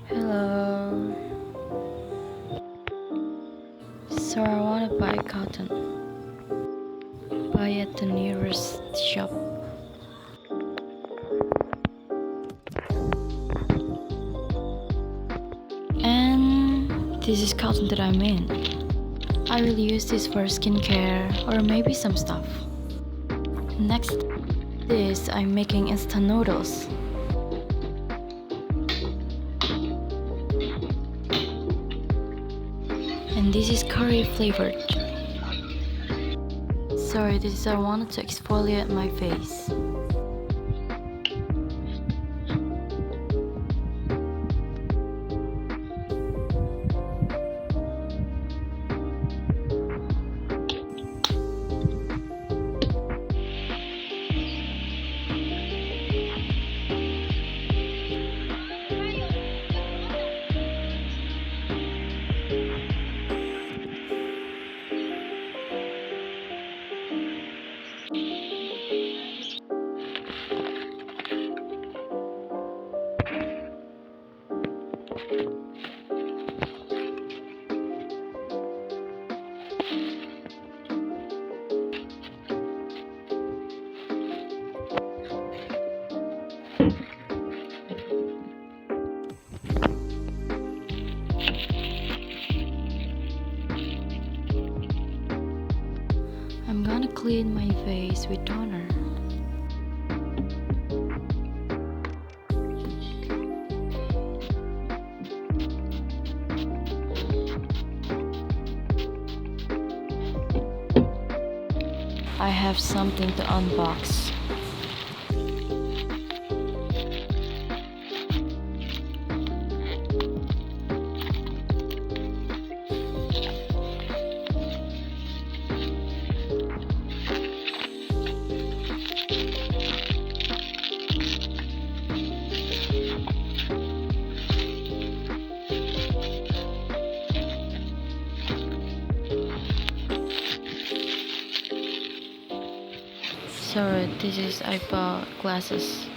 Hello. So I want to buy cotton. Buy at the nearest shop. And this is cotton that I mean. I will use this for skincare or maybe some stuff. Next is I'm making instant noodles. And this is curry flavored. Sorry, this is I wanted to exfoliate my face. I'm gonna clean my face with toner. I have something to unbox. So this is I bought glasses.